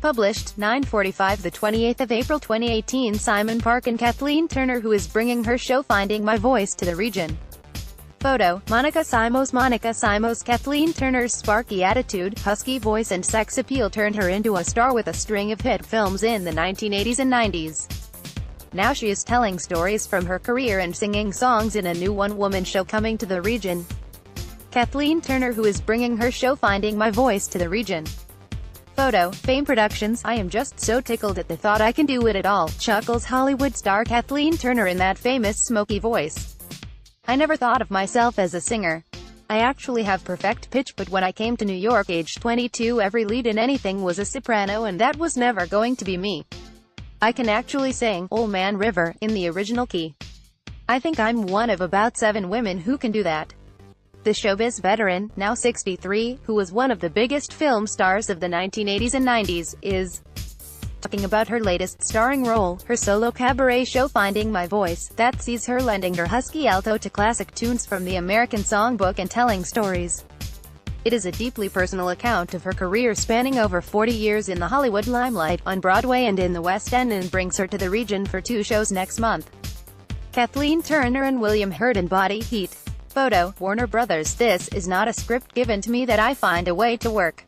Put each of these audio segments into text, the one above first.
Published, 9:45 the 28th of April 2018. Simon Parkin Kathleen Turner, who is bringing her show Finding My Voice to the region. Photo, Monica Simoes. Kathleen Turner's sparky attitude, husky voice and sex appeal turned her into a star with a string of hit films in the 1980s and 90s. Now she is telling stories from her career and singing songs in a new one-woman show coming to the region. Kathleen Turner, who is bringing her show Finding My Voice to the region. Photo, Fane Productions. I am just so tickled at the thought I can do it all, chuckles Hollywood star Kathleen Turner in that famous smoky voice. I never thought of myself as a singer. I actually have perfect pitch, but when I came to New York aged 22, every lead in anything was a soprano and that was never going to be me. I can actually sing Old Man River in the original key. I think I'm one of about 7 women who can do that. The showbiz veteran, now 63, who was one of the biggest film stars of the 1980s and 90s, is talking about her latest starring role, her solo cabaret show Finding My Voice, that sees her lending her husky alto to classic tunes from the American songbook and telling stories. It is a deeply personal account of her career spanning over 40 years in the Hollywood limelight, on Broadway and in the West End, and brings her to the region for 2 shows next month. Kathleen Turner and William Hurt in Body Heat. Photo, Warner Brothers. This is not a script given to me that I find a way to work.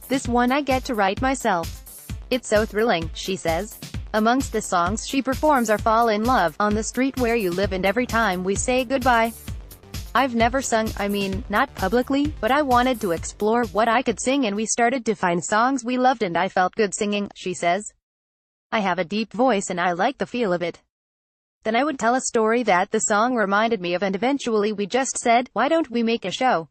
This one I get to write myself. It's so thrilling, she says. Amongst the songs she performs are Fall in Love, On the Street Where You Live and Every Time We Say Goodbye. I've never sung, I mean, not publicly, but I wanted to explore what I could sing and we started to find songs we loved and I felt good singing, she says. I have a deep voice and I like the feel of it. Then I would tell a story that the song reminded me of and eventually we just said, why don't we make a show?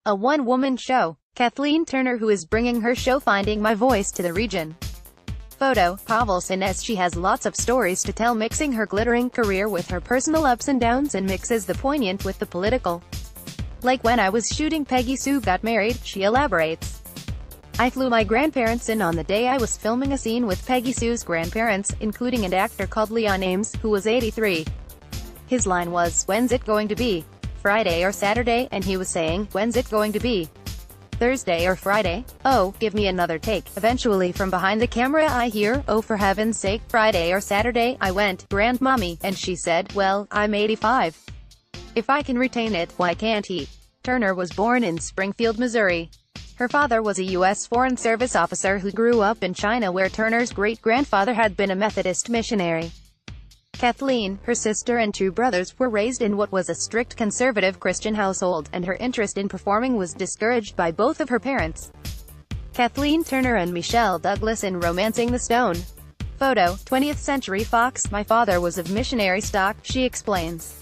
A one-woman show. Kathleen Turner, who is bringing her show Finding My Voice to the region. Photo, Pavel Sines. She has lots of stories to tell, mixing her glittering career with her personal ups and downs, and mixes the poignant with the political. Like when I was shooting Peggy Sue Got Married, she elaborates. I flew my grandparents in on the day I was filming a scene with Peggy Sue's grandparents, including an actor called Leon Ames, who was 83. His line was, when's it going to be? Friday or Saturday? And he was saying, when's it going to be? Thursday or Friday? Oh, give me another take. Eventually from behind the camera I hear, oh for heaven's sake, Friday or Saturday? I went, Grandmommy, and she said, well, I'm 85. If I can retain it, why can't he? Turner was born in Springfield, Missouri. Her father was a U.S. Foreign Service officer who grew up in China, where Turner's great-grandfather had been a Methodist missionary. Kathleen, her sister and 2 brothers were raised in what was a strict conservative Christian household, and her interest in performing was discouraged by both of her parents. Kathleen Turner and Michelle Douglas in Romancing the Stone. Photo, 20th Century Fox. My father was of missionary stock, she explains.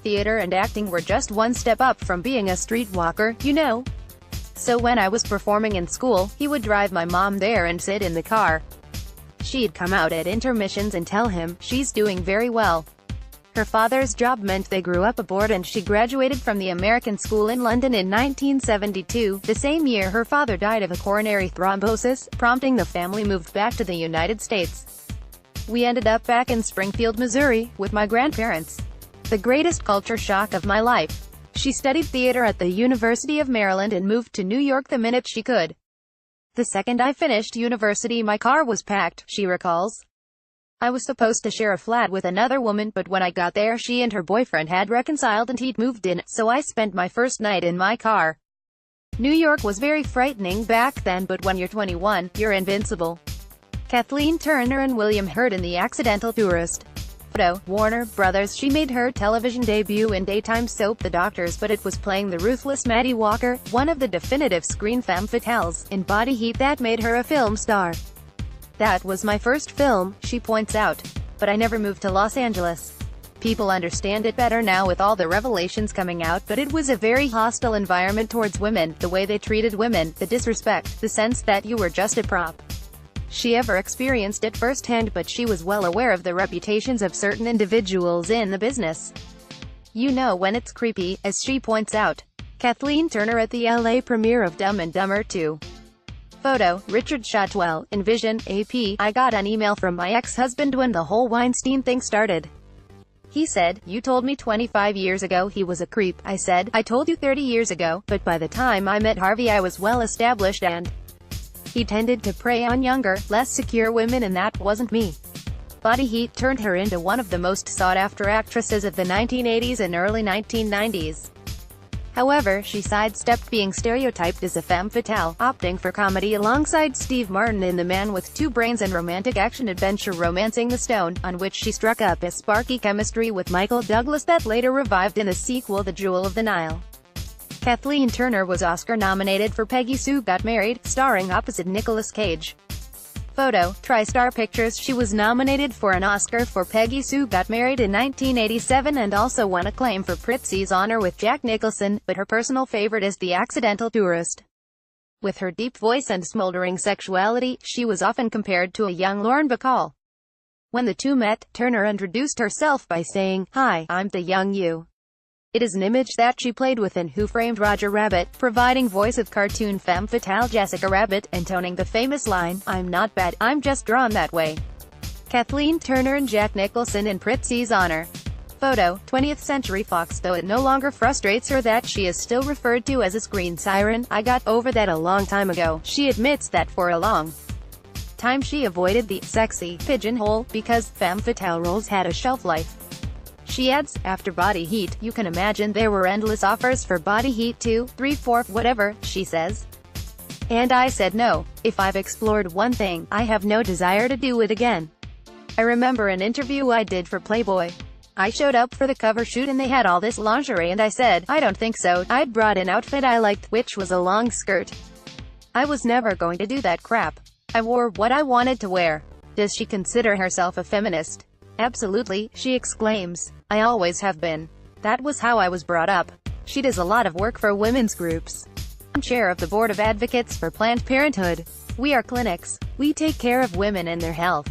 Theater and acting were just one step up from being a streetwalker, you know. So when I was performing in school, he would drive my mom there and sit in the car. She'd come out at intermissions and tell him, she's doing very well. Her father's job meant they grew up aboard, and she graduated from the American School in London in 1972. The same year her father died of a coronary thrombosis, prompting the family moved back to the United States. We ended up back in Springfield, Missouri, with my grandparents. The greatest culture shock of my life. She studied theater at the University of Maryland and moved to New York the minute she could. The second I finished university my car was packed, she recalls. I was supposed to share a flat with another woman, but when I got there she and her boyfriend had reconciled and he'd moved in, so I spent my first night in my car. New York was very frightening back then, but when you're 21, you're invincible. Kathleen Turner and William Hurt in The Accidental Tourist. Photo, Warner Brothers. She made her television debut in daytime soap The Doctors, but it was playing the ruthless Maddie Walker, one of the definitive screen femme fatales, in Body Heat that made her a film star. That was my first film, she points out. But I never moved to Los Angeles. People understand it better now with all the revelations coming out, but it was a very hostile environment towards women, the way they treated women, the disrespect, the sense that you were just a prop. She ever experienced it firsthand, but she was well aware of the reputations of certain individuals in the business. You know when it's creepy, as she points out. Kathleen Turner at the LA premiere of Dumb and Dumber 2. Photo, Richard Shotwell, Envision, AP. I got an email from my ex-husband when the whole Weinstein thing started. He said, you told me 25 years ago he was a creep. I said, I told you 30 years ago, but by the time I met Harvey I was well established and He tended to prey on younger, less secure women, and that wasn't me. Body heat turned her into one of the most sought-after actresses of the 1980s and early 1990s. However, she sidestepped being stereotyped as a femme fatale, opting for comedy alongside Steve Martin in The Man with Two Brains and romantic action adventure Romancing the Stone, on which she struck up a sparky chemistry with Michael Douglas that later revived in the sequel The Jewel of the Nile. Kathleen Turner was Oscar-nominated for Peggy Sue Got Married, starring opposite Nicolas Cage. Photo, TriStar Pictures. She was nominated for an Oscar for Peggy Sue Got Married in 1987 and also won acclaim for Prizzi's Honor with Jack Nicholson, but her personal favorite is The Accidental Tourist. With her deep voice and smoldering sexuality, she was often compared to a young Lauren Bacall. When the two met, Turner introduced herself by saying, "Hi, I'm the young you." It is an image that she played with in Who Framed Roger Rabbit, providing voice of cartoon femme fatale Jessica Rabbit, intoning the famous line, "I'm not bad, I'm just drawn that way." Kathleen Turner and Jack Nicholson in Prizzi's Honor. Photo, 20th Century Fox. Though it no longer frustrates her that she is still referred to as a screen siren, I got over that a long time ago. She admits that for a long time she avoided the sexy pigeonhole because femme fatale roles had a shelf life. She adds, after Body Heat, you can imagine there were endless offers for Body Heat 2, 3, 4, whatever, she says. And I said no. If I've explored one thing, I have no desire to do it again. I remember an interview I did for Playboy. I showed up for the cover shoot and they had all this lingerie and I said, I don't think so. I'd brought an outfit I liked, which was a long skirt. I was never going to do that crap. I wore what I wanted to wear. Does she consider herself a feminist? Absolutely, she exclaims. I always have been. That was how I was brought up. She does a lot of work for women's groups. I'm chair of the Board of Advocates for Planned Parenthood. We are clinics. We take care of women and their health.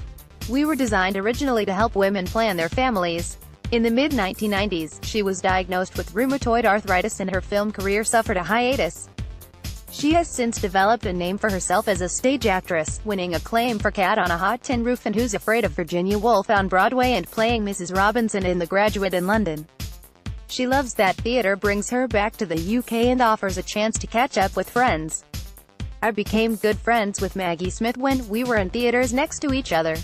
We were designed originally to help women plan their families. In the mid-1990s, she was diagnosed with rheumatoid arthritis and her film career suffered a hiatus. She has since developed a name for herself as a stage actress, winning acclaim for Cat on a Hot Tin Roof and Who's Afraid of Virginia Woolf on Broadway and playing Mrs. Robinson in The Graduate in London. She loves that theater brings her back to the UK and offers a chance to catch up with friends. I became good friends with Maggie Smith when we were in theaters next to each other.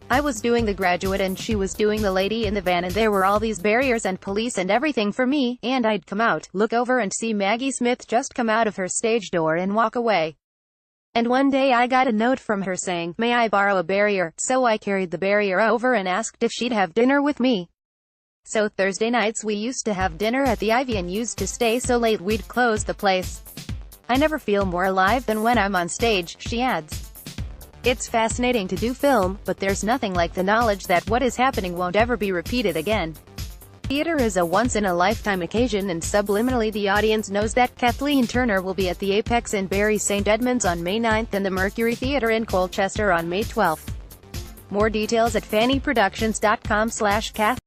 I was doing The Graduate and she was doing The Lady in the Van and there were all these barriers and police and everything for me, and I'd come out, look over and see Maggie Smith just come out of her stage door and walk away. And one day I got a note from her saying, "May I borrow a barrier?" So I carried the barrier over and asked if she'd have dinner with me. So Thursday nights we used to have dinner at the Ivy and used to stay so late we'd close the place. I never feel more alive than when I'm on stage, she adds. It's fascinating to do film, but there's nothing like the knowledge that what is happening won't ever be repeated again. Theater is a once-in-a-lifetime occasion and subliminally the audience knows that. Kathleen Turner will be at the Apex in Bury St. Edmunds on May 9th and the Mercury Theatre in Colchester on May 12th. More details at faneproductions.com/Kath.